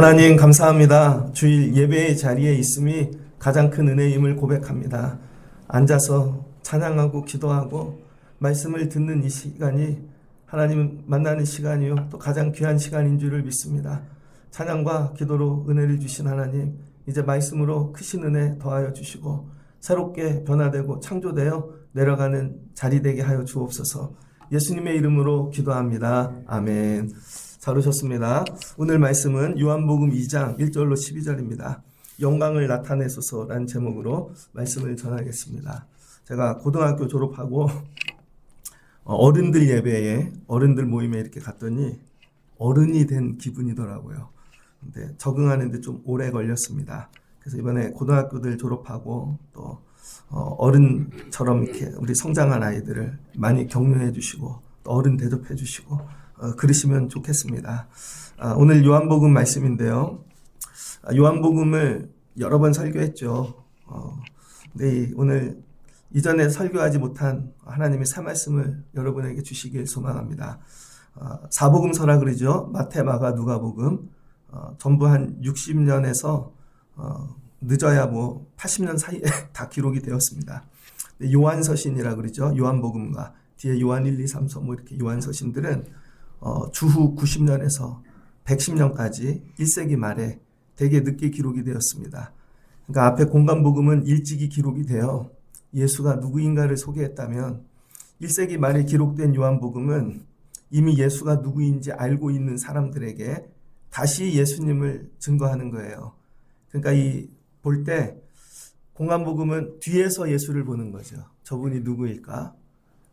하나님 감사합니다. 주일 예배의 자리에 있음이 가장 큰 은혜임을 고백합니다. 앉아서 찬양하고 기도하고 말씀을 듣는 이 시간이 하나님 만나는 시간이요 또 가장 귀한 시간인 줄을 믿습니다. 찬양과 기도로 은혜를 주신 하나님, 이제 말씀으로 크신 은혜 더하여 주시고 새롭게 변화되고 창조되어 내려가는 자리 되게 하여 주옵소서. 예수님의 이름으로 기도합니다. 아멘. 잘 오셨습니다. 오늘 말씀은 요한복음 2장 1절로 12절입니다. 영광을 나타내소서라는 제목으로 말씀을 전하겠습니다. 제가 고등학교 졸업하고 어른들 예배에 어른들 모임에 이렇게 갔더니 어른이 된 기분이더라고요. 근데 적응하는데 좀 오래 걸렸습니다. 그래서 이번에 고등학교들 졸업하고 또 어른처럼 이렇게 우리 성장한 아이들을 많이 격려해 주시고 또 어른 대접해 주시고 그러시면 좋겠습니다. 오늘 요한복음 말씀인데요. 요한복음을 여러 번 설교했죠. 근데 오늘 이전에 설교하지 못한 하나님의 새 말씀을 여러분에게 주시길 소망합니다. 사복음서라 그러죠. 마태, 마가, 누가복음 전부 한 60년에서 늦어야 80년 사이에 다 기록이 되었습니다. 요한서신이라 그러죠. 요한복음과 뒤에 요한 1, 2, 3, 4 이렇게 요한서신들은 주후 90년에서 110년까지 1세기 말에 되게 늦게 기록이 되었습니다. 그러니까 앞에 공간복음은 일찍이 기록이 되어 예수가 누구인가를 소개했다면 1세기 말에 기록된 요한복음은 이미 예수가 누구인지 알고 있는 사람들에게 다시 예수님을 증거하는 거예요. 그러니까 볼 때 공간복음은 뒤에서 예수를 보는 거죠. 저분이 누구일까?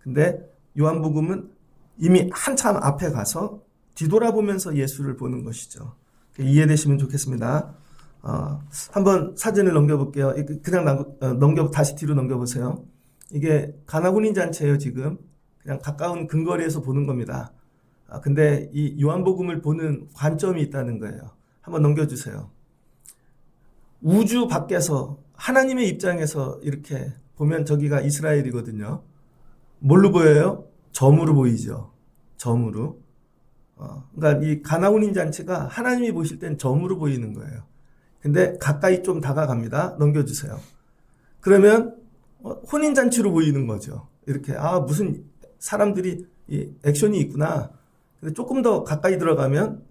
근데 요한복음은 이미 한참 앞에 가서 뒤돌아보면서 예수를 보는 것이죠. 이해되시면 좋겠습니다. 한번 사진을 넘겨볼게요. 그냥 다시 뒤로 넘겨보세요. 이게 가나혼인잔치예요. 지금 그냥 가까운 근거리에서 보는 겁니다. 근데 이 요한복음을 보는 관점이 있다는 거예요. 한번 넘겨주세요. 우주 밖에서 하나님의 입장에서 이렇게 보면 저기가 이스라엘이거든요. 뭘로 보여요? 점으로 보이죠. 점으로. 그러니까 이 가나혼인 잔치가 하나님이 보실 땐 점으로 보이는 거예요. 근데 가까이 좀 다가갑니다. 넘겨주세요. 그러면 혼인 잔치로 보이는 거죠. 이렇게 무슨 사람들이 액션이 있구나. 근데 조금 더 가까이 들어가면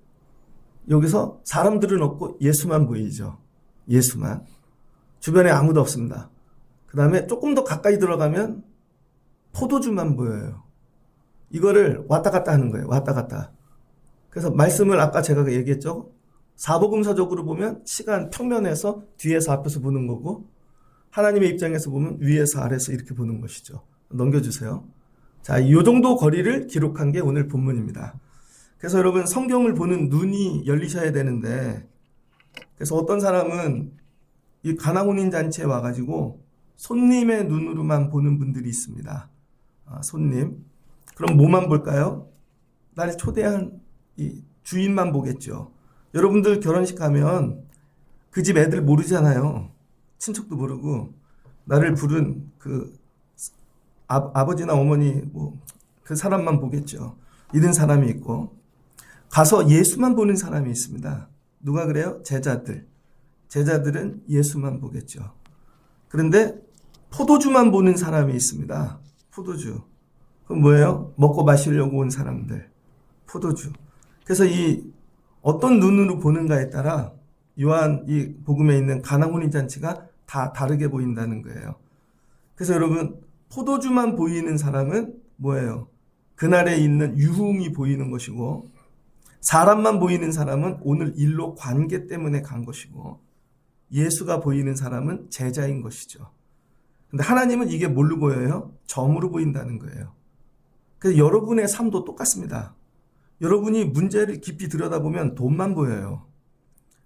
여기서 사람들은 없고 예수만 보이죠. 예수만. 주변에 아무도 없습니다. 그 다음에 조금 더 가까이 들어가면 포도주만 보여요. 이거를 왔다 갔다 하는 거예요. 왔다 갔다. 그래서 말씀을 아까 제가 얘기했죠. 사복음서적으로 보면 시간 평면에서 뒤에서 앞에서 보는 거고 하나님의 입장에서 보면 위에서 아래에서 이렇게 보는 것이죠. 넘겨주세요. 자, 이 정도 거리를 기록한 게 오늘 본문입니다. 그래서 여러분 성경을 보는 눈이 열리셔야 되는데 그래서 어떤 사람은 이 가나혼인 잔치에 와가지고 손님의 눈으로만 보는 분들이 있습니다. 손님. 그럼 뭐만 볼까요? 나를 초대한 이 주인만 보겠죠. 여러분들 결혼식 가면 그 집 애들 모르잖아요. 친척도 모르고 나를 부른 그 아버지나 어머니 그 사람만 보겠죠. 이런 사람이 있고 가서 예수만 보는 사람이 있습니다. 누가 그래요? 제자들. 제자들은 예수만 보겠죠. 그런데 포도주만 보는 사람이 있습니다. 포도주. 그럼 뭐예요? 먹고 마시려고 온 사람들. 포도주. 그래서 이 어떤 눈으로 보는가에 따라 요한 이 복음에 있는 가나혼인 잔치가 다 다르게 보인다는 거예요. 그래서 여러분 포도주만 보이는 사람은 뭐예요? 그날에 있는 유흥이 보이는 것이고 사람만 보이는 사람은 오늘 일로 관계 때문에 간 것이고 예수가 보이는 사람은 제자인 것이죠. 근데 하나님은 이게 뭘로 보여요? 점으로 보인다는 거예요. 그래서 여러분의 삶도 똑같습니다. 여러분이 문제를 깊이 들여다보면 돈만 보여요.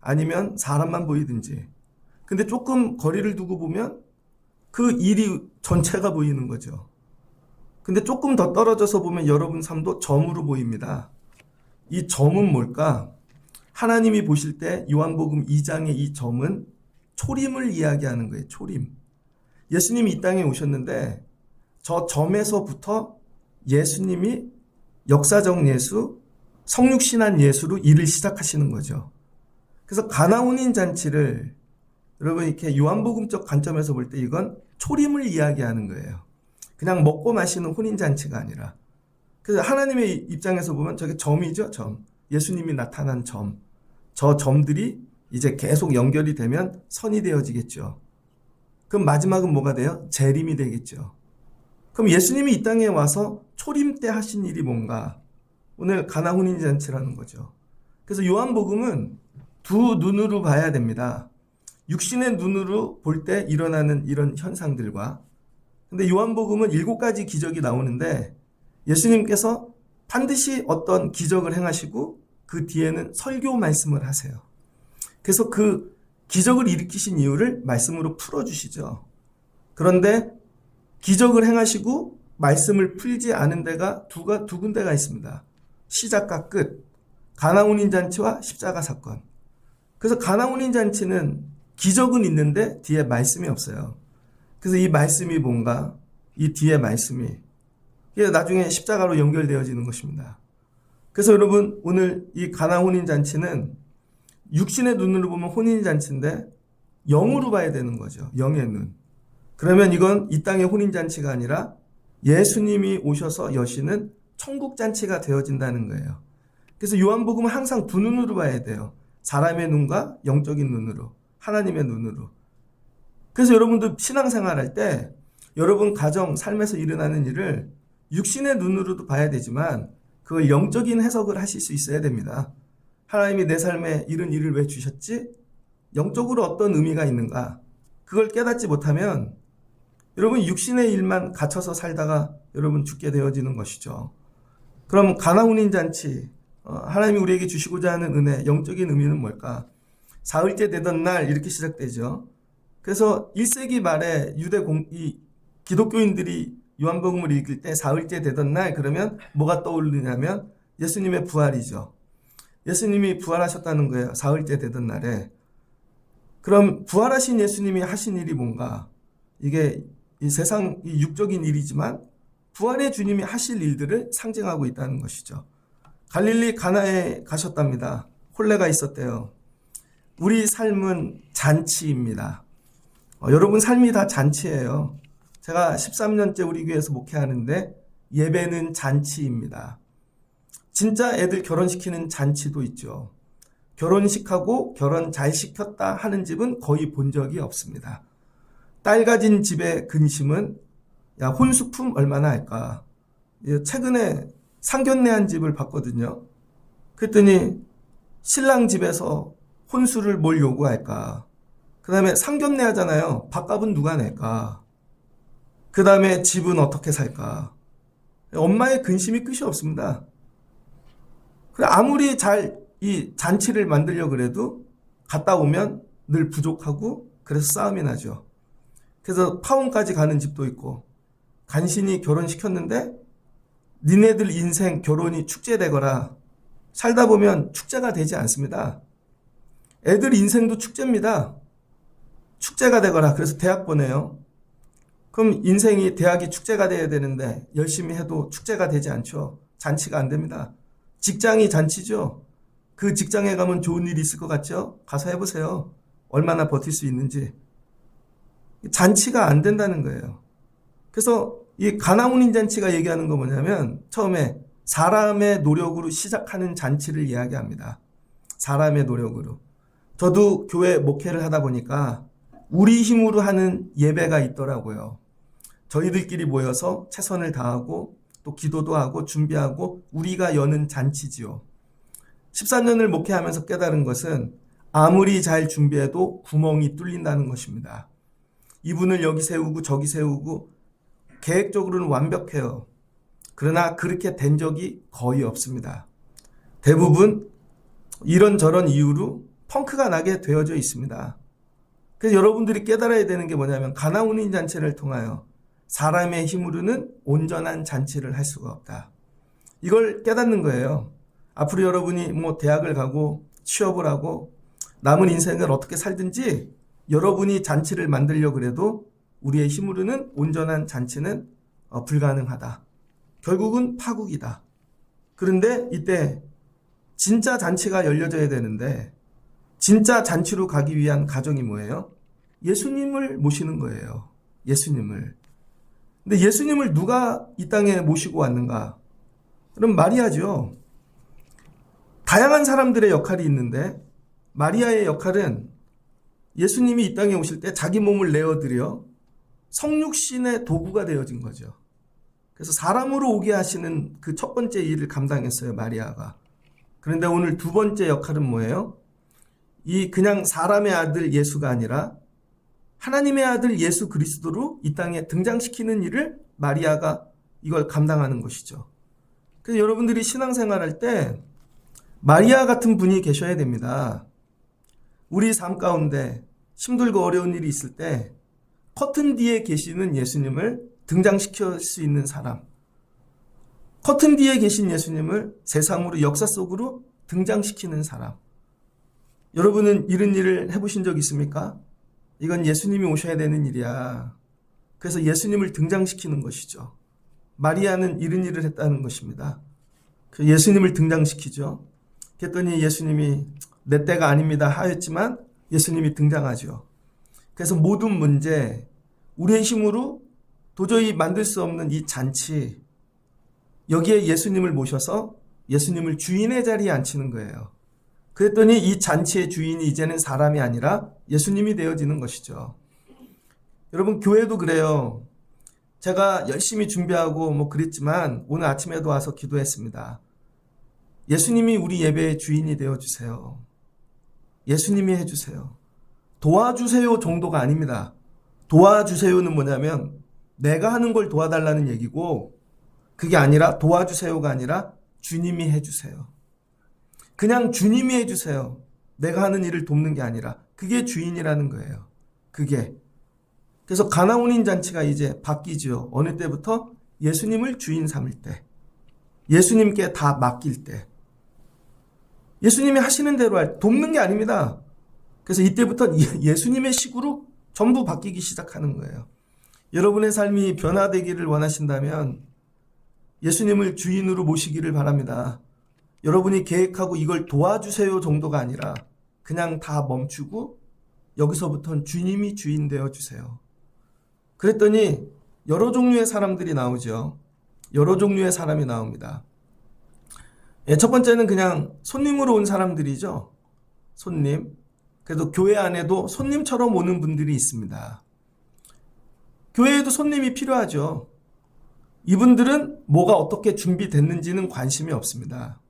아니면 사람만 보이든지. 근데 조금 거리를 두고 보면 그 일이 전체가 보이는 거죠. 근데 조금 더 떨어져서 보면 여러분 삶도 점으로 보입니다. 이 점은 뭘까? 하나님이 보실 때 요한복음 2장의 이 점은 초림을 이야기하는 거예요. 초림. 예수님이 이 땅에 오셨는데 저 점에서부터 예수님이 역사적 예수, 성육신한 예수로 일을 시작하시는 거죠. 그래서 가나 혼인 잔치를 여러분 이렇게 요한복음적 관점에서 볼 때 이건 초림을 이야기하는 거예요. 그냥 먹고 마시는 혼인 잔치가 아니라. 그래서 하나님의 입장에서 보면 저게 점이죠, 점. 예수님이 나타난 점. 저 점들이 이제 계속 연결이 되면 선이 되어지겠죠. 그럼 마지막은 뭐가 돼요? 재림이 되겠죠. 그럼 예수님이 이 땅에 와서 초림 때 하신 일이 뭔가? 오늘 가나 혼인 잔치라는 거죠. 그래서 요한복음은 두 눈으로 봐야 됩니다. 육신의 눈으로 볼 때 일어나는 이런 현상들과, 근데 요한복음은 7가지 기적이 나오는데 예수님께서 반드시 어떤 기적을 행하시고 그 뒤에는 설교 말씀을 하세요. 그래서 그 기적을 일으키신 이유를 말씀으로 풀어주시죠. 그런데 기적을 행하시고 말씀을 풀지 않은 데가 두 군데가 있습니다. 시작과 끝, 가나 혼인 잔치와 십자가 사건. 그래서 가나 혼인 잔치는 기적은 있는데 뒤에 말씀이 없어요. 그래서 이 말씀이 뭔가, 이 뒤에 말씀이 이게 나중에 십자가로 연결되어지는 것입니다. 그래서 여러분 오늘 이 가나 혼인 잔치는 육신의 눈으로 보면 혼인 잔치인데 영으로 봐야 되는 거죠. 영의 눈. 그러면 이건 이 땅의 혼인 잔치가 아니라 예수님이 오셔서 여시는 천국 잔치가 되어진다는 거예요. 그래서 요한복음은 항상 두 눈으로 봐야 돼요. 사람의 눈과 영적인 눈으로, 하나님의 눈으로. 그래서 여러분도 신앙생활할 때 여러분 가정, 삶에서 일어나는 일을 육신의 눈으로도 봐야 되지만 그걸 영적인 해석을 하실 수 있어야 됩니다. 하나님이 내 삶에 이런 일을 왜 주셨지? 영적으로 어떤 의미가 있는가? 그걸 깨닫지 못하면 여러분 육신의 일만 갇혀서 살다가 여러분 죽게 되어지는 것이죠. 그럼 가나 혼인 잔치, 하나님이 우리에게 주시고자 하는 은혜, 영적인 의미는 뭘까? 사흘째 되던 날 이렇게 시작되죠. 그래서 1세기 말에 이 기독교인들이 요한복음을 읽을 때 사흘째 되던 날 그러면 뭐가 떠오르냐면 예수님의 부활이죠. 예수님이 부활하셨다는 거예요. 사흘째 되던 날에. 그럼 부활하신 예수님이 하신 일이 뭔가? 이게 이 세상 이 육적인 일이지만 부활의 주님이 하실 일들을 상징하고 있다는 것이죠. 갈릴리 가나에 가셨답니다. 혼례가 있었대요. 우리 삶은 잔치입니다. 여러분 삶이 다 잔치예요. 제가 13년째 우리 교회에서 목회하는데 예배는 잔치입니다. 진짜 애들 결혼시키는 잔치도 있죠. 결혼식하고 결혼 잘 시켰다 하는 집은 거의 본 적이 없습니다. 딸 가진 집의 근심은 야 혼수품 얼마나 할까? 최근에 상견례한 집을 봤거든요. 그랬더니 신랑 집에서 혼수를 뭘 요구할까? 그 다음에 상견례 하잖아요. 밥값은 누가 낼까? 그 다음에 집은 어떻게 살까? 엄마의 근심이 끝이 없습니다. 아무리 잘 이 잔치를 만들려고 그래도 갔다 오면 늘 부족하고 그래서 싸움이 나죠. 그래서 파혼까지 가는 집도 있고 간신히 결혼시켰는데 니네들 인생 결혼이 축제되거라. 살다 보면 축제가 되지 않습니다. 애들 인생도 축제입니다. 축제가 되거라. 그래서 대학 보내요. 그럼 인생이 대학이 축제가 돼야 되는데 열심히 해도 축제가 되지 않죠. 잔치가 안 됩니다. 직장이 잔치죠. 그 직장에 가면 좋은 일이 있을 것 같죠? 가서 해보세요. 얼마나 버틸 수 있는지. 잔치가 안 된다는 거예요. 그래서 이 가나 혼인 잔치가 얘기하는 거 뭐냐면 처음에 사람의 노력으로 시작하는 잔치를 이야기합니다. 사람의 노력으로. 저도 교회 목회를 하다 보니까 우리 힘으로 하는 예배가 있더라고요. 저희들끼리 모여서 최선을 다하고 또 기도도 하고 준비하고 우리가 여는 잔치지요. 14년을 목회하면서 깨달은 것은 아무리 잘 준비해도 구멍이 뚫린다는 것입니다. 이분을 여기 세우고 저기 세우고 계획적으로는 완벽해요. 그러나 그렇게 된 적이 거의 없습니다. 대부분 이런저런 이유로 펑크가 나게 되어져 있습니다. 그래서 여러분들이 깨달아야 되는 게 뭐냐면 가나 혼인 잔치를 통하여 사람의 힘으로는 온전한 잔치를 할 수가 없다. 이걸 깨닫는 거예요. 앞으로 여러분이 대학을 가고 취업을 하고 남은 인생을 어떻게 살든지 여러분이 잔치를 만들려고 해도 우리의 힘으로는 온전한 잔치는 불가능하다. 결국은 파국이다. 그런데 이때 진짜 잔치가 열려져야 되는데 진짜 잔치로 가기 위한 가정이 뭐예요? 예수님을 모시는 거예요. 예수님을. 근데 예수님을 누가 이 땅에 모시고 왔는가? 그럼 마리아죠. 다양한 사람들의 역할이 있는데 마리아의 역할은 예수님이 이 땅에 오실 때 자기 몸을 내어드려 성육신의 도구가 되어진 거죠. 그래서 사람으로 오게 하시는 그 첫 번째 일을 감당했어요, 마리아가. 그런데 오늘 두 번째 역할은 뭐예요? 이 그냥 사람의 아들 예수가 아니라 하나님의 아들 예수 그리스도로 이 땅에 등장시키는 일을 마리아가 이걸 감당하는 것이죠. 그래서 여러분들이 신앙생활할 때 마리아 같은 분이 계셔야 됩니다. 우리 삶 가운데 힘들고 어려운 일이 있을 때 커튼 뒤에 계시는 예수님을 등장시킬 수 있는 사람, 커튼 뒤에 계신 예수님을 세상으로 역사 속으로 등장시키는 사람. 여러분은 이런 일을 해보신 적 있습니까? 이건 예수님이 오셔야 되는 일이야. 그래서 예수님을 등장시키는 것이죠. 마리아는 이런 일을 했다는 것입니다. 그 예수님을 등장시키죠. 그랬더니 예수님이 내 때가 아닙니다 하였지만 예수님이 등장하죠. 그래서 모든 문제, 우리의 힘으로 도저히 만들 수 없는 이 잔치, 여기에 예수님을 모셔서 예수님을 주인의 자리에 앉히는 거예요. 그랬더니 이 잔치의 주인이 이제는 사람이 아니라 예수님이 되어지는 것이죠. 여러분, 교회도 그래요. 제가 열심히 준비하고 뭐 그랬지만 오늘 아침에도 와서 기도했습니다. 예수님이 우리 예배의 주인이 되어주세요. 예수님이 해주세요. 도와주세요 정도가 아닙니다. 도와주세요는 뭐냐면 내가 하는 걸 도와달라는 얘기고, 그게 아니라 도와주세요가 아니라 주님이 해주세요. 그냥 주님이 해주세요. 내가 하는 일을 돕는 게 아니라 그게 주인이라는 거예요. 그게. 그래서 가나온인 잔치가 이제 바뀌죠. 어느 때부터? 예수님을 주인 삼을 때. 예수님께 다 맡길 때. 예수님이 하시는 대로 돕는 게 아닙니다. 그래서 이때부터 예수님의 식으로 전부 바뀌기 시작하는 거예요. 여러분의 삶이 변화되기를 원하신다면 예수님을 주인으로 모시기를 바랍니다. 여러분이 계획하고 이걸 도와주세요 정도가 아니라 그냥 다 멈추고 여기서부터는 주님이 주인 되어주세요. 그랬더니 여러 종류의 사람들이 나오죠. 여러 종류의 사람이 나옵니다. 첫 번째는 그냥 손님으로 온 사람들이죠. 손님. 그래도 교회 안에도 손님처럼 오는 분들이 있습니다. 교회에도 손님이 필요하죠. 이분들은 뭐가 어떻게 준비됐는지는 관심이 없습니다.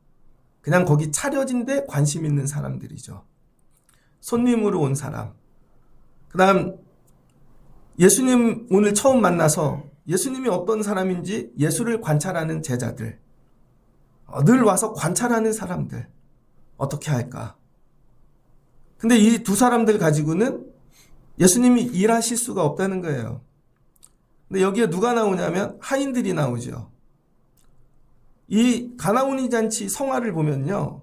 그냥 거기 차려진 데 관심 있는 사람들이죠. 손님으로 온 사람. 그 다음 예수님 오늘 처음 만나서 예수님이 어떤 사람인지 예수를 관찰하는 제자들. 늘 와서 관찰하는 사람들. 어떻게 할까? 근데 이 두 사람들 가지고는 예수님이 일하실 수가 없다는 거예요. 근데 여기에 누가 나오냐면 하인들이 나오죠. 이 가나온이 잔치 성화를 보면요.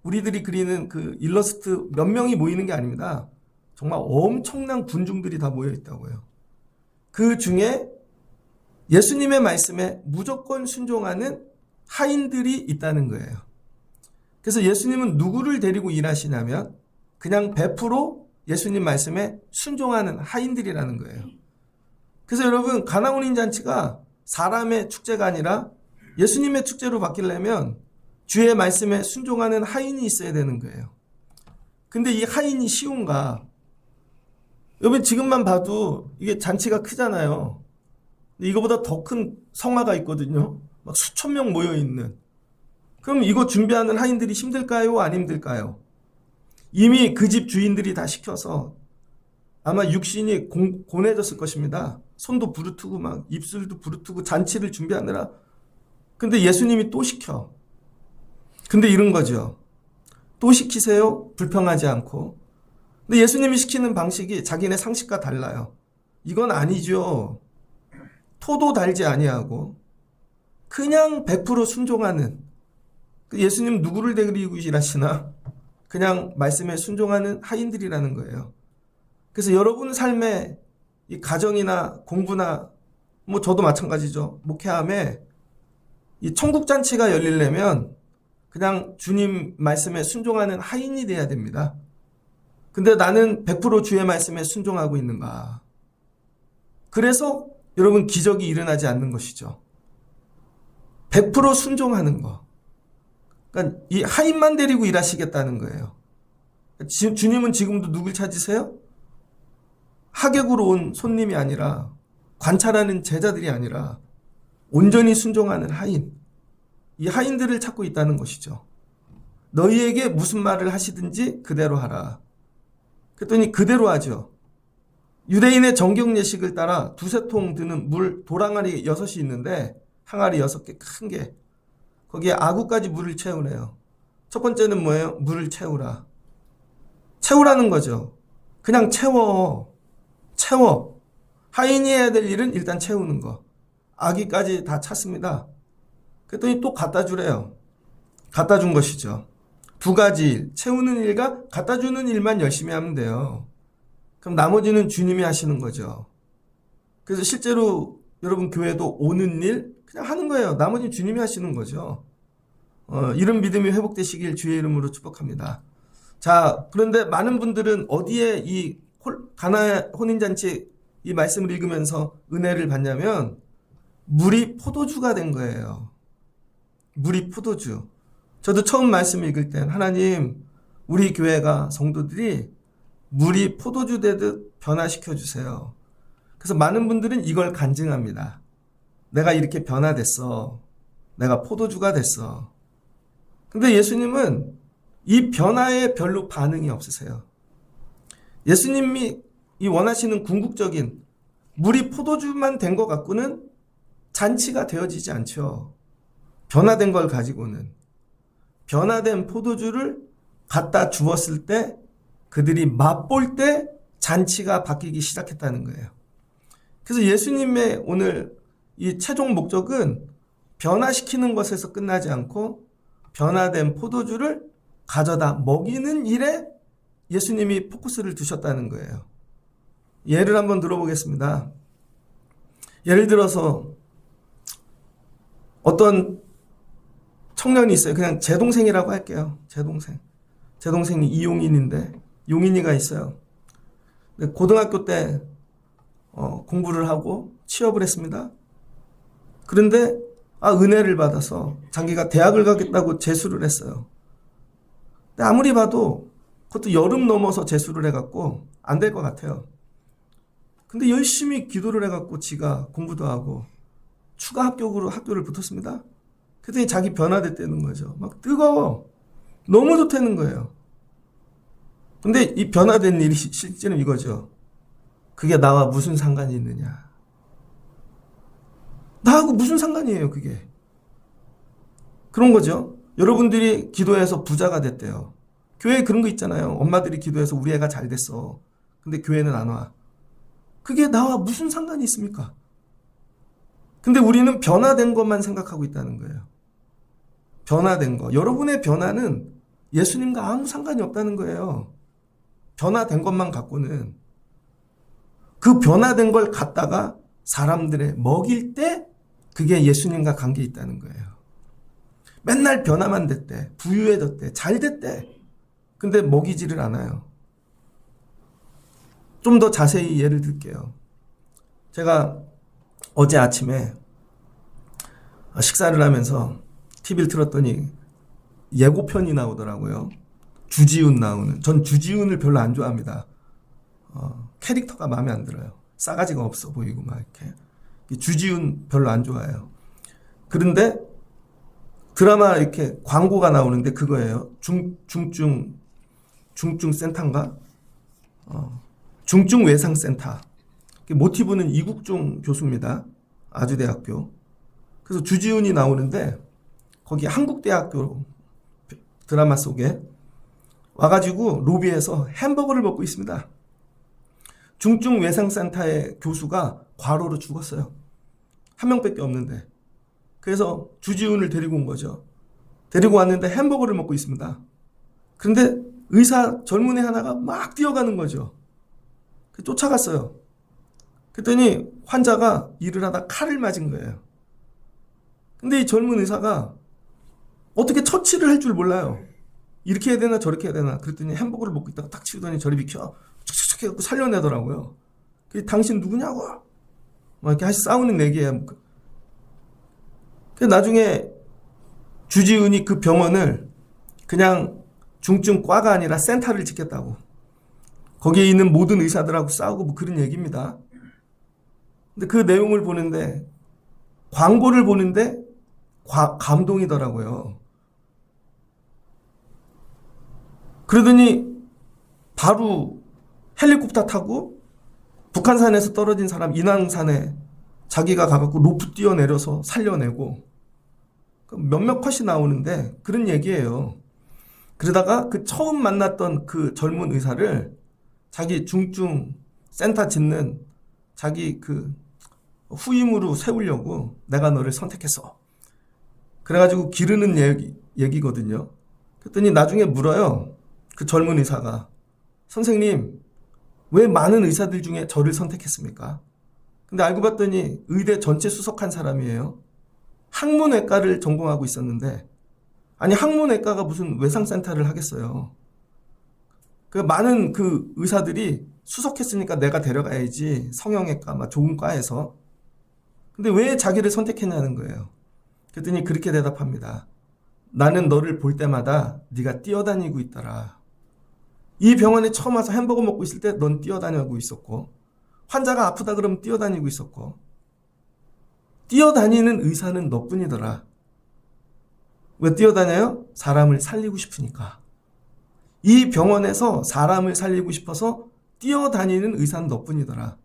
우리들이 그리는 그 일러스트 몇 명이 모이는 게 아닙니다. 정말 엄청난 군중들이 다 모여 있다고요. 그 중에 예수님의 말씀에 무조건 순종하는 하인들이 있다는 거예요. 그래서 예수님은 누구를 데리고 일하시냐면 그냥 100% 예수님 말씀에 순종하는 하인들이라는 거예요. 그래서 여러분, 가나온인 잔치가 사람의 축제가 아니라 예수님의 축제로 바뀌려면 주의 말씀에 순종하는 하인이 있어야 되는 거예요. 근데 이 하인이 쉬운가? 여러분, 지금만 봐도 이게 잔치가 크잖아요. 이거보다 더 큰 성화가 있거든요. 막 수천 명 모여 있는. 그럼 이거 준비하는 하인들이 힘들까요? 안 힘들까요? 이미 그 집 주인들이 다 시켜서 아마 육신이 고뇌졌을 것입니다. 손도 부르트고 막 입술도 부르트고 잔치를 준비하느라. 근데 예수님이 또 시켜. 근데 이런 거죠. 또 시키세요? 불평하지 않고. 근데 예수님이 시키는 방식이 자기네 상식과 달라요. 이건 아니죠. 토도 달지 아니하고 그냥 100% 순종하는. 예수님 누구를 데리고 일하시나? 그냥 말씀에 순종하는 하인들이라는 거예요. 그래서 여러분 삶에 이 가정이나 공부나 뭐 저도 마찬가지죠. 목회함에 이 천국잔치가 열리려면 그냥 주님 말씀에 순종하는 하인이 돼야 됩니다. 근데 나는 100% 주의 말씀에 순종하고 있는가? 그래서 여러분 기적이 일어나지 않는 것이죠. 100% 순종하는 거. 그러니까 이 하인만 데리고 일하시겠다는 거예요. 주님은 지금도 누굴 찾으세요? 하객으로 온 손님이 아니라, 관찰하는 제자들이 아니라 온전히 순종하는 하인, 이 하인들을 찾고 있다는 것이죠. 너희에게 무슨 말을 하시든지 그대로 하라. 그랬더니 그대로 하죠. 유대인의 정경 예식을 따라 두세 통 드는 물 도랑아리 6이 있는데 항아리 6개 큰 게, 거기에 아구까지 물을 채우래요. 첫 번째는 뭐예요? 물을 채우라. 채우라는 거죠. 그냥 채워. 하인이 해야 될 일은 일단 채우는 거. 아기까지 다 찼습니다. 그랬더니 또 갖다 주래요. 갖다 준 것이죠. 2가지 일, 채우는 일과 갖다 주는 일만 열심히 하면 돼요. 그럼 나머지는 주님이 하시는 거죠. 그래서 실제로 여러분 교회도 오는 일 그냥 하는 거예요. 나머지는 주님이 하시는 거죠. 이런 믿음이 회복되시길 주의 이름으로 축복합니다. 자, 그런데 많은 분들은 어디에 이 가나 혼인잔치 이 말씀을 읽으면서 은혜를 받냐면 물이 포도주가 된 거예요. 물이 포도주. 저도 처음 말씀 읽을 땐 하나님, 우리 교회가 성도들이 물이 포도주 되듯 변화시켜 주세요. 그래서 많은 분들은 이걸 간증합니다. 내가 이렇게 변화됐어. 내가 포도주가 됐어. 근데 예수님은 이 변화에 별로 반응이 없으세요. 예수님이 이 원하시는 궁극적인 물이 포도주만 된 것 갖고는 잔치가 되어지지 않죠. 변화된 걸 가지고는. 변화된 포도주를 갖다 주었을 때 그들이 맛볼 때 잔치가 바뀌기 시작했다는 거예요. 그래서 예수님의 오늘 이 최종 목적은 변화시키는 것에서 끝나지 않고 변화된 포도주를 가져다 먹이는 일에 예수님이 포커스를 두셨다는 거예요. 예를 한번 들어보겠습니다. 예를 들어서 어떤 청년이 있어요. 그냥 제 동생이라고 할게요. 제 동생이 이용인인데 용인이가 있어요. 고등학교 때 공부를 하고 취업을 했습니다. 그런데 은혜를 받아서 자기가 대학을 가겠다고 재수를 했어요. 근데 아무리 봐도 그것도 여름 넘어서 재수를 해갖고 안 될 것 같아요. 근데 열심히 기도를 해갖고 지가 공부도 하고 추가 합격으로 학교를 붙었습니다. 그랬더니 자기 변화됐다는 거죠. 막 뜨거워. 너무 좋다는 거예요. 근데 이 변화된 일이 실제는 이거죠. 그게 나와 무슨 상관이 있느냐. 나하고 무슨 상관이에요, 그게. 그런 거죠. 여러분들이 기도해서 부자가 됐대요. 교회에 그런 거 있잖아요. 엄마들이 기도해서 우리 애가 잘 됐어. 근데 교회는 안 와. 그게 나와 무슨 상관이 있습니까? 근데 우리는 변화된 것만 생각하고 있다는 거예요. 변화된 거. 여러분의 변화는 예수님과 아무 상관이 없다는 거예요. 변화된 것만 갖고는. 그 변화된 걸 갖다가 사람들의 먹일 때 그게 예수님과 관계 있다는 거예요. 맨날 변화만 됐대. 부유해졌대. 잘 됐대. 근데 먹이지를 않아요. 좀 더 자세히 예를 들게요. 제가 어제 아침에 식사를 하면서 TV를 틀었더니 예고편이 나오더라고요. 주지훈 나오는. 전 주지훈을 별로 안 좋아합니다. 캐릭터가 마음에 안 들어요. 싸가지가 없어 보이고 막 이렇게. 주지훈 별로 안 좋아해요. 그런데 드라마 이렇게 광고가 나오는데 그거예요. 중증 센터인가? 중증 외상센터. 모티브는 이국종 교수입니다. 아주대학교. 그래서 주지훈이 나오는데 거기 한국대학교 드라마 속에 와가지고 로비에서 햄버거를 먹고 있습니다. 중증 외상센터의 교수가 과로로 죽었어요. 한 명밖에 없는데. 그래서 주지훈을 데리고 온 거죠. 데리고 왔는데 햄버거를 먹고 있습니다. 그런데 의사 젊은 애 하나가 막 뛰어가는 거죠. 쫓아갔어요. 그랬더니 환자가 일을 하다 칼을 맞은 거예요. 근데 이 젊은 의사가 어떻게 처치를 할 줄 몰라요. 이렇게 해야 되나 저렇게 해야 되나. 그랬더니 햄버거를 먹고 있다가 딱 치우더니 저리 비켜. 촉촉촉 해갖고 살려내더라고요. 그게 당신 누구냐고. 막 이렇게 싸우는 얘기예요. 나중에 주지훈이 그 병원을 그냥 중증과가 아니라 센터를 짓겠다고. 거기에 있는 모든 의사들하고 싸우고 뭐 그런 얘기입니다. 근데 그 내용을 보는데, 광고를 보는데 감동이더라고요. 그러더니 바로 헬리콥터 타고 북한산에서 떨어진 사람 인왕산에 자기가 가갖고 로프 뛰어내려서 살려내고 몇몇 컷이 나오는데 그런 얘기예요. 그러다가 그 처음 만났던 그 젊은 의사를 자기 중증 센터 짓는 자기 그 후임으로 세우려고 내가 너를 선택했어. 그래가지고 기르는 얘기거든요. 그랬더니 나중에 물어요. 그 젊은 의사가, 선생님 왜 많은 의사들 중에 저를 선택했습니까? 근데 알고 봤더니 의대 전체 수석한 사람이에요. 항문외과를 전공하고 있었는데, 아니 항문외과가 무슨 외상센터를 하겠어요. 그 많은 그 의사들이 수석했으니까 내가 데려가야지, 성형외과 막 좋은 과에서. 근데 왜 자기를 선택했냐는 거예요. 그랬더니 그렇게 대답합니다. 나는 너를 볼 때마다 네가 뛰어다니고 있더라. 이 병원에 처음 와서 햄버거 먹고 있을 때 넌 뛰어다니고 있었고, 환자가 아프다 그러면 뛰어다니고 있었고, 뛰어다니는 의사는 너뿐이더라. 왜 뛰어다녀요? 사람을 살리고 싶으니까. 이 병원에서 사람을 살리고 싶어서 뛰어다니는 의사는 너뿐이더라.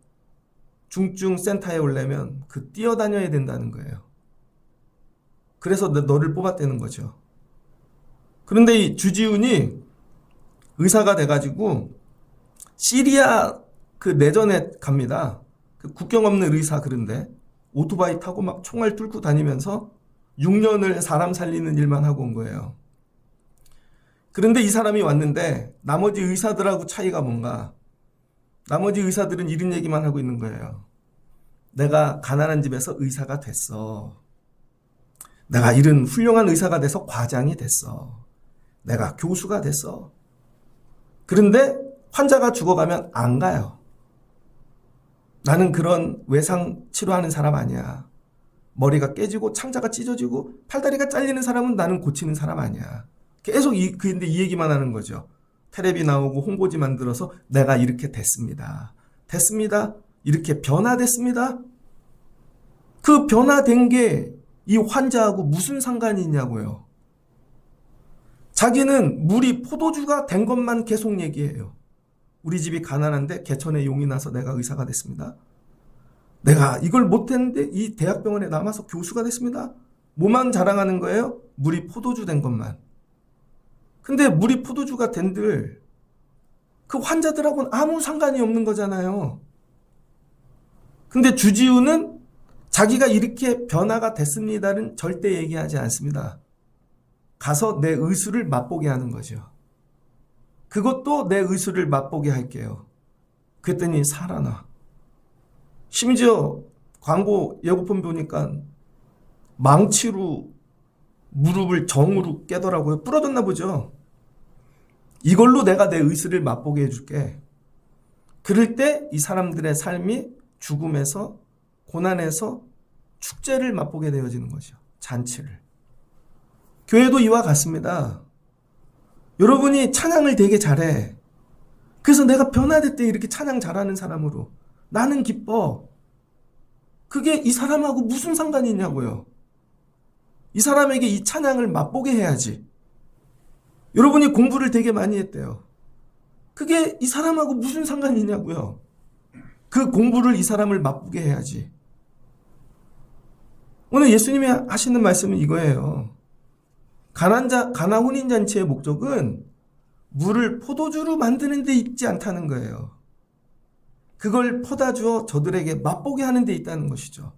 중증 센터에 오려면 그 뛰어다녀야 된다는 거예요. 그래서 너를 뽑았다는 거죠. 그런데 이 주지훈이 의사가 돼가지고 시리아 그 내전에 갑니다. 그 국경 없는 의사. 그런데 오토바이 타고 막 총알 뚫고 다니면서 6년을 사람 살리는 일만 하고 온 거예요. 그런데 이 사람이 왔는데 나머지 의사들하고 차이가 뭔가, 나머지 의사들은 이런 얘기만 하고 있는 거예요. 내가 가난한 집에서 의사가 됐어. 내가 이런 훌륭한 의사가 돼서 과장이 됐어. 내가 교수가 됐어. 그런데 환자가 죽어가면 안 가요. 나는 그런 외상 치료하는 사람 아니야. 머리가 깨지고 창자가 찢어지고 팔다리가 잘리는 사람은 나는 고치는 사람 아니야. 계속 근데 이 얘기만 하는 거죠. 텔레비 나오고 홍보지 만들어서 내가 이렇게 됐습니다. 됐습니다. 이렇게 변화됐습니다. 그 변화된 게 이 환자하고 무슨 상관이 있냐고요. 자기는 물이 포도주가 된 것만 계속 얘기해요. 우리 집이 가난한데 개천에 용이 나서 내가 의사가 됐습니다. 내가 이걸 못했는데 이 대학병원에 남아서 교수가 됐습니다. 뭐만 자랑하는 거예요? 물이 포도주 된 것만. 근데 물이 포도주가 된들 그 환자들하고는 아무 상관이 없는 거잖아요. 근데 주지훈은 자기가 이렇게 변화가 됐습니다는 절대 얘기하지 않습니다. 가서 내 의술을 맛보게 하는 거죠. 그것도 내 의술을 맛보게 할게요. 그랬더니 살아나. 심지어 광고 예고편 보니까 망치로 무릎을 정으로 깨더라고요. 부러졌나 보죠. 이걸로 내가 내 의술을 맛보게 해줄게. 그럴 때 이 사람들의 삶이 죽음에서, 고난에서 축제를 맛보게 되어지는 거죠. 잔치를. 교회도 이와 같습니다. 여러분이 찬양을 되게 잘해. 그래서 내가 변화됐대 이렇게 찬양 잘하는 사람으로 나는 기뻐. 그게 이 사람하고 무슨 상관이 있냐고요. 이 사람에게 이 찬양을 맛보게 해야지. 여러분이 공부를 되게 많이 했대요. 그게 이 사람하고 무슨 상관이 있냐고요. 그 공부를 이 사람을 맛보게 해야지. 오늘 예수님이 하시는 말씀은 이거예요. 가나 혼인잔치의 목적은 물을 포도주로 만드는 데 있지 않다는 거예요. 그걸 퍼다 주어 저들에게 맛보게 하는 데 있다는 것이죠.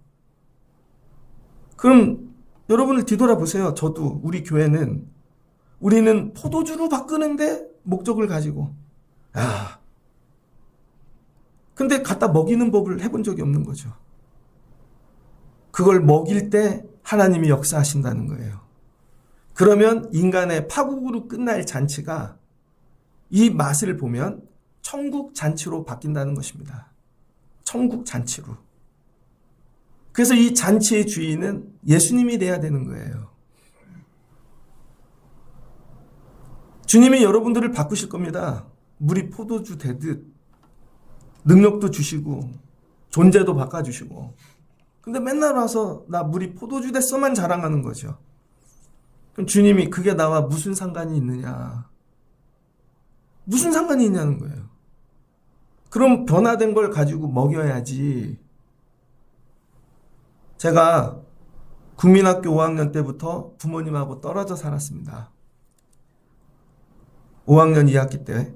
그럼 여러분을 뒤돌아보세요. 저도, 우리 교회는, 우리는 포도주로 바꾸는데 목적을 가지고, 근데 갖다 먹이는 법을 해본 적이 없는 거죠. 그걸 먹일 때 하나님이 역사하신다는 거예요. 그러면 인간의 파국으로 끝날 잔치가 이 맛을 보면 천국 잔치로 바뀐다는 것입니다. 천국 잔치로. 그래서 이 잔치의 주인은 예수님이 돼야 되는 거예요. 주님이 여러분들을 바꾸실 겁니다. 물이 포도주 되듯 능력도 주시고 존재도 바꿔주시고. 근데 맨날 와서 나 물이 포도주 됐어만 자랑하는 거죠. 그럼 주님이 그게 나와 무슨 상관이 있느냐? 무슨 상관이 있냐는 거예요. 그럼 변화된 걸 가지고 먹여야지. 제가 국민학교 5학년 때부터 부모님하고 떨어져 살았습니다. 5학년 2학기 때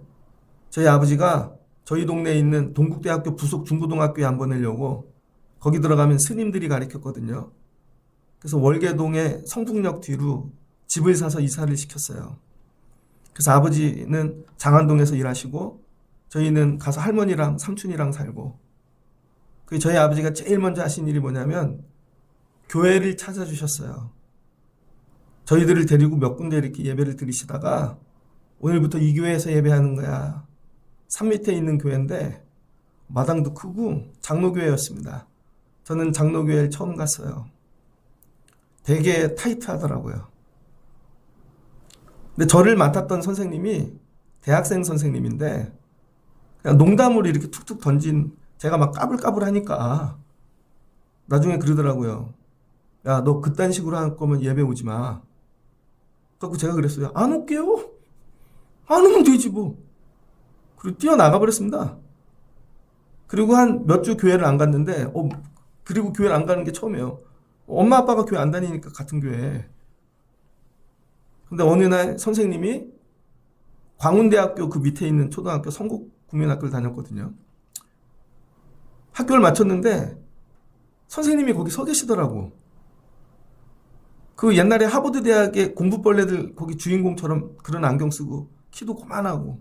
저희 아버지가 저희 동네에 있는 동국대학교 부속 중고등학교에 안 보내려고 거기 들어가면 스님들이 가르쳤거든요. 그래서 월계동의 성북역 뒤로 집을 사서 이사를 시켰어요. 그래서 아버지는 장안동에서 일하시고 저희는 가서 할머니랑 삼촌이랑 살고, 저희 아버지가 제일 먼저 하신 일이 뭐냐면 교회를 찾아주셨어요. 저희들을 데리고 몇 군데 이렇게 예배를 드리시다가 오늘부터 이 교회에서 예배하는 거야. 산 밑에 있는 교회인데 마당도 크고 장로교회였습니다. 저는 장로교회를 처음 갔어요. 되게 타이트하더라고요. 근데 저를 맡았던 선생님이 대학생 선생님인데 그냥 농담으로 이렇게 툭툭 던진, 제가 막 까불까불하니까 나중에 그러더라고요. 야, 너 그딴 식으로 할 거면 예배 오지 마. 그래서 제가 그랬어요. 안 올게요. 안 오면 되지 뭐. 그리고 뛰어나가 버렸습니다. 그리고 한 몇 주 교회를 안 갔는데 그리고 교회를 안 가는 게 처음이에요. 엄마 아빠가 교회 안 다니니까 같은 교회. 근데 어느 날 선생님이 광운대학교 그 밑에 있는 초등학교 성국국민학교를 다녔거든요. 학교를 마쳤는데 선생님이 거기 서 계시더라고. 그 옛날에 하버드 대학의 공부벌레들 거기 주인공처럼 그런 안경 쓰고 키도 고만하고.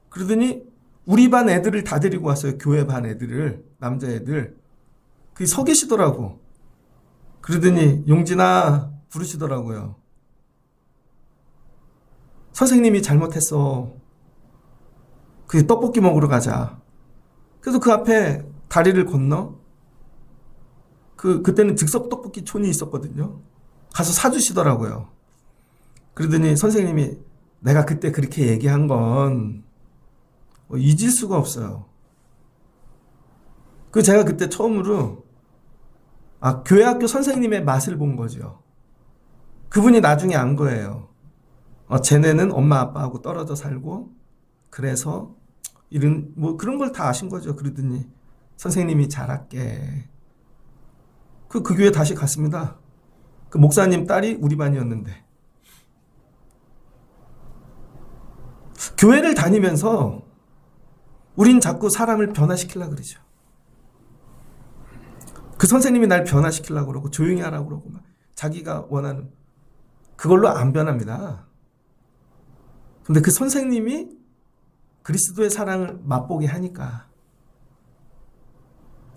그러더니 우리 반 애들을 다 데리고 왔어요. 교회 반 애들을, 남자애들. 그게 서 계시더라고. 그러더니 용진아 부르시더라고요. 선생님이 잘못했어. 그 떡볶이 먹으러 가자. 그래서 그 앞에 다리를 건너 그때는 즉석 떡볶이 촌이 있었거든요. 가서 사주시더라고요. 그러더니 선생님이 내가 그때 그렇게 얘기한 건 잊을 수가 없어요. 제가 그때 처음으로 교회학교 선생님의 맛을 본 거죠. 그분이 나중에 안 거예요. 쟤네는 엄마 아빠하고 떨어져 살고 그래서 이런 뭐 그런 걸 다 아신 거죠. 그러더니 선생님이 잘할게. 그 교회 다시 갔습니다. 그 목사님 딸이 우리 반이었는데. 교회를 다니면서 우린 자꾸 사람을 변화시키려고 그러죠. 그 선생님이 날 변화시키려고 그러고 조용히 하라고 그러고 막 자기가 원하는 그걸로 안 변합니다. 근데 그 선생님이 그리스도의 사랑을 맛보게 하니까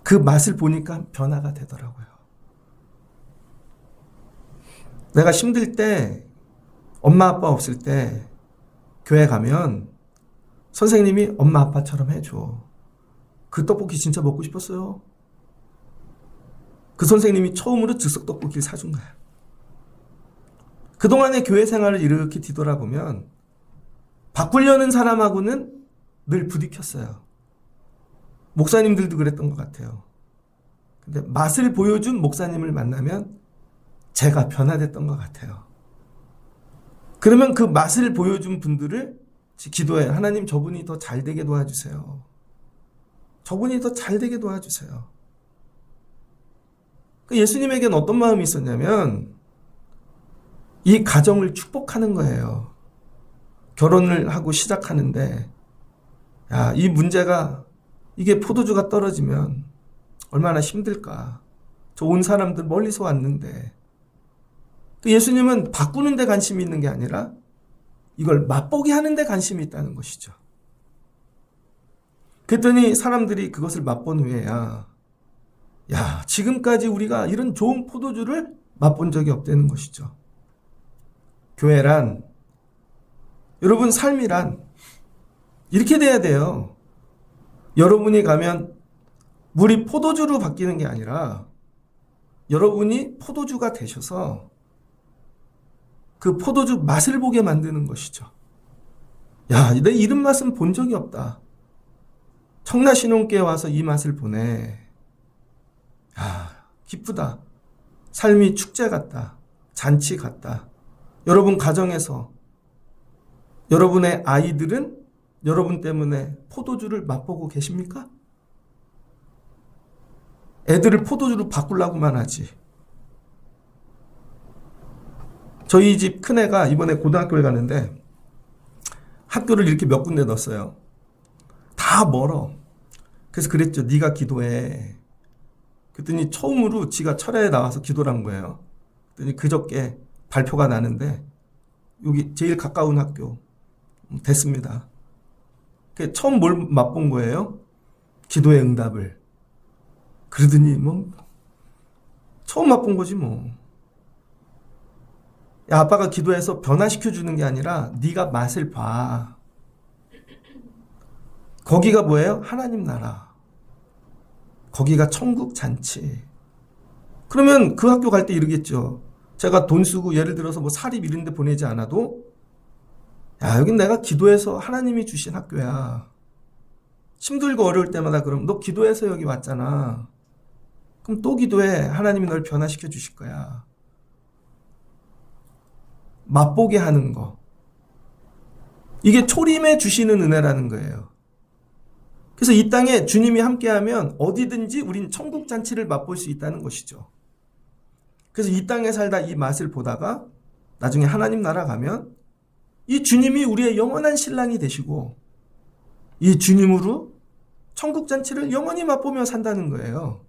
그 맛을 보니까 변화가 되더라고요. 내가 힘들 때, 엄마 아빠 없을 때 교회 가면 선생님이 엄마 아빠처럼 해줘. 그 떡볶이 진짜 먹고 싶었어요. 그 선생님이 처음으로 즉석 떡볶이를 사준 거야. 그동안의 교회 생활을 이렇게 뒤돌아보면 바꾸려는 사람하고는 늘 부딪혔어요. 목사님들도 그랬던 것 같아요. 근데 맛을 보여준 목사님을 만나면 제가 변화됐던 것 같아요. 그러면 그 맛을 보여준 분들을 기도해. 하나님 저분이 더 잘되게 도와주세요. 저분이 더 잘되게 도와주세요. 예수님에게는 어떤 마음이 있었냐면 이 가정을 축복하는 거예요. 결혼을 하고 시작하는데 이 문제가 이게 포도주가 떨어지면 얼마나 힘들까. 저 온 사람들 멀리서 왔는데 예수님은 바꾸는 데 관심이 있는 게 아니라 이걸 맛보게 하는 데 관심이 있다는 것이죠. 그랬더니 사람들이 그것을 맛본 후에야 지금까지 우리가 이런 좋은 포도주를 맛본 적이 없다는 것이죠. 교회란, 여러분 삶이란 이렇게 돼야 돼요. 여러분이 가면 물이 포도주로 바뀌는 게 아니라 여러분이 포도주가 되셔서 그 포도주 맛을 보게 만드는 것이죠. 야, 내 이런 맛은 본 적이 없다. 청라신혼교회 와서 이 맛을 보네. 야, 기쁘다. 삶이 축제 같다. 잔치 같다. 여러분 가정에서 여러분의 아이들은 여러분 때문에 포도주를 맛보고 계십니까? 애들을 포도주로 바꾸려고만 하지. 저희 집 큰애가 이번에 고등학교를 가는데 학교를 이렇게 몇 군데 넣었어요. 다 멀어. 그래서 그랬죠. 네가 기도해. 그랬더니 처음으로 지가 철야에 나와서 기도를 한 거예요. 그랬더니 그저께 발표가 나는데 여기 제일 가까운 학교 됐습니다. 처음 뭘 맛본 거예요? 기도의 응답을. 그러더니 뭐 처음 맛본 거지 뭐. 야, 아빠가 기도해서 변화시켜 주는 게 아니라 네가 맛을 봐. 거기가 뭐예요? 하나님 나라. 거기가 천국 잔치. 그러면 그 학교 갈 때 이러겠죠. 제가 돈 쓰고 예를 들어서 뭐 사립 이런 데 보내지 않아도 야, 여긴 내가 기도해서 하나님이 주신 학교야. 힘들고 어려울 때마다 그럼 너 기도해서 여기 왔잖아. 그럼 또 기도해. 하나님이 널 변화시켜 주실 거야. 맛보게 하는 거. 이게 초림해 주시는 은혜라는 거예요. 그래서 이 땅에 주님이 함께하면 어디든지 우린 천국 잔치를 맛볼 수 있다는 것이죠. 그래서 이 땅에 살다 이 맛을 보다가 나중에 하나님 나라 가면 이 주님이 우리의 영원한 신랑이 되시고 이 주님으로 천국 잔치를 영원히 맛보며 산다는 거예요.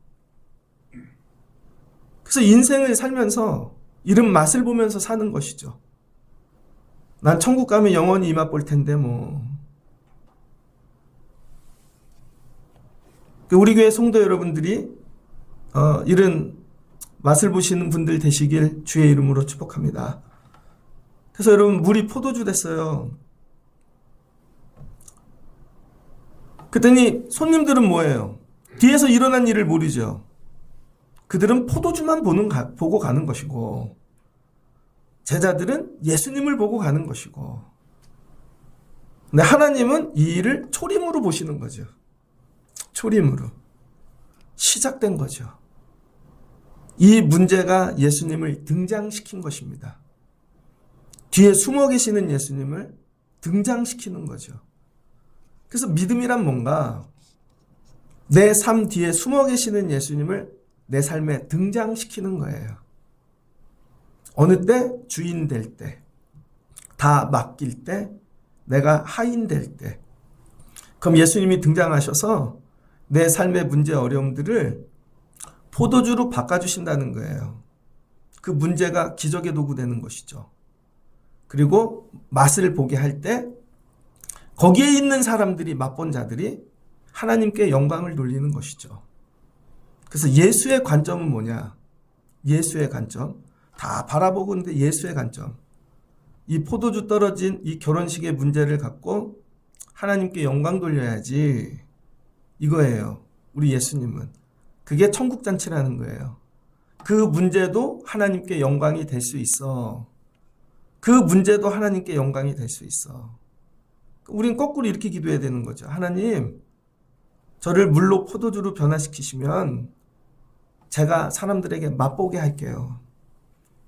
그래서 인생을 살면서 이런 맛을 보면서 사는 것이죠. 난 천국 가면 영원히 이 맛 볼 텐데 뭐. 우리 교회 성도 여러분들이 이런 맛을 보시는 분들 되시길 주의 이름으로 축복합니다. 그래서 여러분 물이 포도주 됐어요. 그랬더니 손님들은 뭐예요? 뒤에서 일어난 일을 모르죠. 그들은 포도주만 보고 가는 것이고 제자들은 예수님을 보고 가는 것이고 근데 하나님은 이 일을 초림으로 보시는 거죠. 초림으로. 시작된 거죠. 이 문제가 예수님을 등장시킨 것입니다. 뒤에 숨어 계시는 예수님을 등장시키는 거죠. 그래서 믿음이란 뭔가 내 삶 뒤에 숨어 계시는 예수님을 내 삶에 등장시키는 거예요. 어느 때 주인 될 때, 다 맡길 때, 내가 하인 될 때. 그럼 예수님이 등장하셔서 내 삶의 문제 어려움들을 포도주로 바꿔주신다는 거예요. 그 문제가 기적의 도구 되는 것이죠. 그리고 맛을 보게 할 때 거기에 있는 사람들이 맛본 자들이 하나님께 영광을 돌리는 것이죠. 그래서 예수의 관점은 뭐냐? 예수의 관점. 다 바라보고 있는데 예수의 관점. 이 포도주 떨어진 이 결혼식의 문제를 갖고 하나님께 영광 돌려야지. 이거예요. 우리 예수님은. 그게 천국잔치라는 거예요. 그 문제도 하나님께 영광이 될 수 있어. 그 문제도 하나님께 영광이 될 수 있어. 우린 거꾸로 이렇게 기도해야 되는 거죠. 하나님, 저를 물로 포도주로 변화시키시면 제가 사람들에게 맛보게 할게요.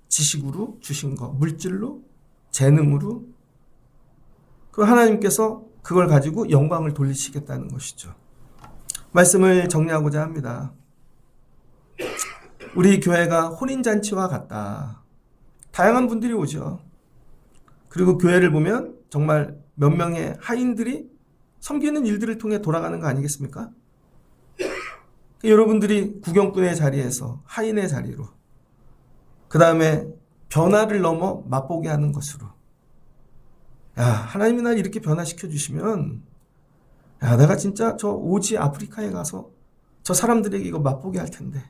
지식으로 주신 거, 물질로, 재능으로. 그럼 하나님께서 그걸 가지고 영광을 돌리시겠다는 것이죠. 말씀을 정리하고자 합니다. 우리 교회가 혼인잔치와 같다. 다양한 분들이 오죠. 그리고 교회를 보면 정말 몇 명의 하인들이 섬기는 일들을 통해 돌아가는 거 아니겠습니까? 여러분들이 구경꾼의 자리에서 하인의 자리로, 그 다음에 변화를 넘어 맛보게 하는 것으로. 야, 하나님이 날 이렇게 변화시켜 주시면 야, 내가 진짜 저 오지 아프리카에 가서 저 사람들에게 이거 맛보게 할 텐데,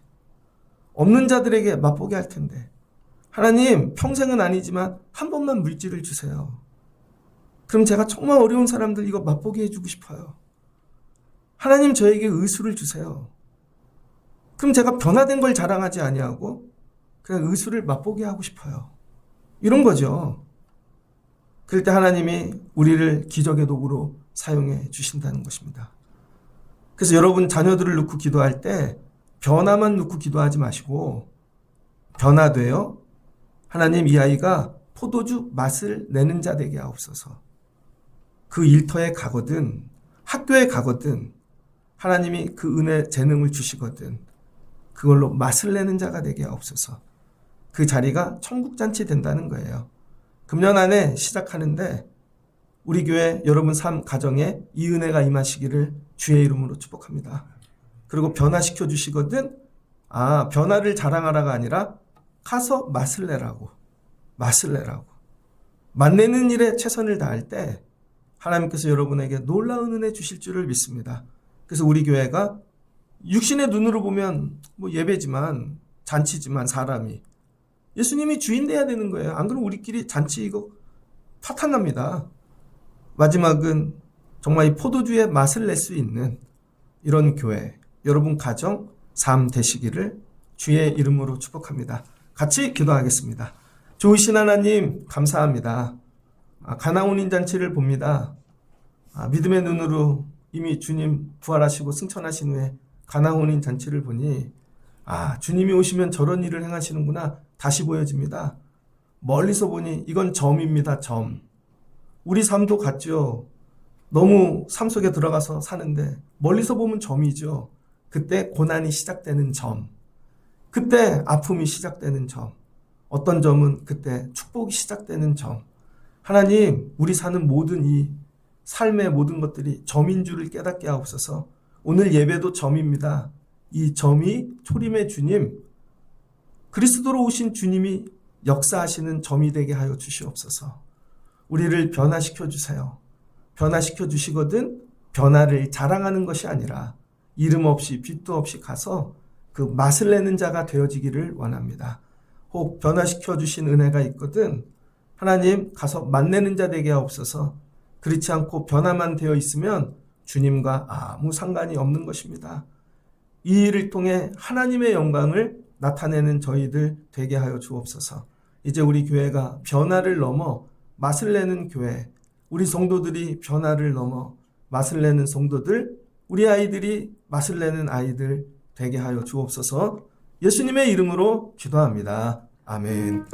없는 자들에게 맛보게 할 텐데, 하나님, 평생은 아니지만 한 번만 물질을 주세요. 그럼 제가 정말 어려운 사람들 이거 맛보게 해주고 싶어요. 하나님, 저에게 의수를 주세요. 그럼 제가 변화된 걸 자랑하지 아니하고 그냥 의수를 맛보게 하고 싶어요. 이런 거죠. 그럴 때 하나님이 우리를 기적의 도구로 사용해 주신다는 것입니다. 그래서 여러분 자녀들을 놓고 기도할 때 변화만 놓고 기도하지 마시고, 변화되어 하나님 이 아이가 포도주 맛을 내는 자 되게 하옵소서. 그 일터에 가거든 학교에 가거든 하나님이 그 은혜 재능을 주시거든 그걸로 맛을 내는 자가 되게 하옵소서. 그 자리가 천국잔치 된다는 거예요. 금년 안에 시작하는데 우리 교회 여러분 삶 가정에 이 은혜가 임하시기를 주의 이름으로 축복합니다. 그리고 변화시켜 주시거든 변화를 자랑하라가 아니라 가서 맛을 내라고, 맛을 내라고. 맛내는 일에 최선을 다할 때 하나님께서 여러분에게 놀라운 은혜 주실 줄을 믿습니다. 그래서 우리 교회가 육신의 눈으로 보면 예배지만 잔치지만 사람이 예수님이 주인 돼야 되는 거예요. 안 그러면 우리끼리 잔치 이거 파탄납니다. 마지막은 정말 이 포도주의 맛을 낼 수 있는 이런 교회, 여러분 가정, 삶 되시기를 주의 이름으로 축복합니다. 같이 기도하겠습니다. 좋으신 하나님 감사합니다. 가나 혼인잔치를 봅니다. 믿음의 눈으로 이미 주님 부활하시고 승천하신 후에 가나 혼인잔치를 보니 주님이 오시면 저런 일을 행하시는구나 다시 보여집니다. 멀리서 보니 이건 점입니다. 점. 우리 삶도 같죠. 너무 삶 속에 들어가서 사는데 멀리서 보면 점이죠. 그때 고난이 시작되는 점. 그때 아픔이 시작되는 점. 어떤 점은 그때 축복이 시작되는 점. 하나님, 우리 사는 모든 이 삶의 모든 것들이 점인 줄을 깨닫게 하옵소서. 오늘 예배도 점입니다. 이 점이 초림의 주님, 그리스도로 오신 주님이 역사하시는 점이 되게 하여 주시옵소서. 우리를 변화시켜 주세요. 변화시켜 주시거든 변화를 자랑하는 것이 아니라 이름 없이 빛도 없이 가서 그 맛을 내는 자가 되어지기를 원합니다. 혹 변화시켜 주신 은혜가 있거든 하나님 가서 맛내는 자 되게 하옵소서. 그렇지 않고 변화만 되어 있으면 주님과 아무 상관이 없는 것입니다. 이 일을 통해 하나님의 영광을 나타내는 저희들 되게 하여 주옵소서. 이제 우리 교회가 변화를 넘어 맛을 내는 교회, 우리 성도들이 변화를 넘어 맛을 내는 성도들, 우리 아이들이 맛을 내는 아이들 되게 하여 주옵소서. 예수님의 이름으로 기도합니다. 아멘.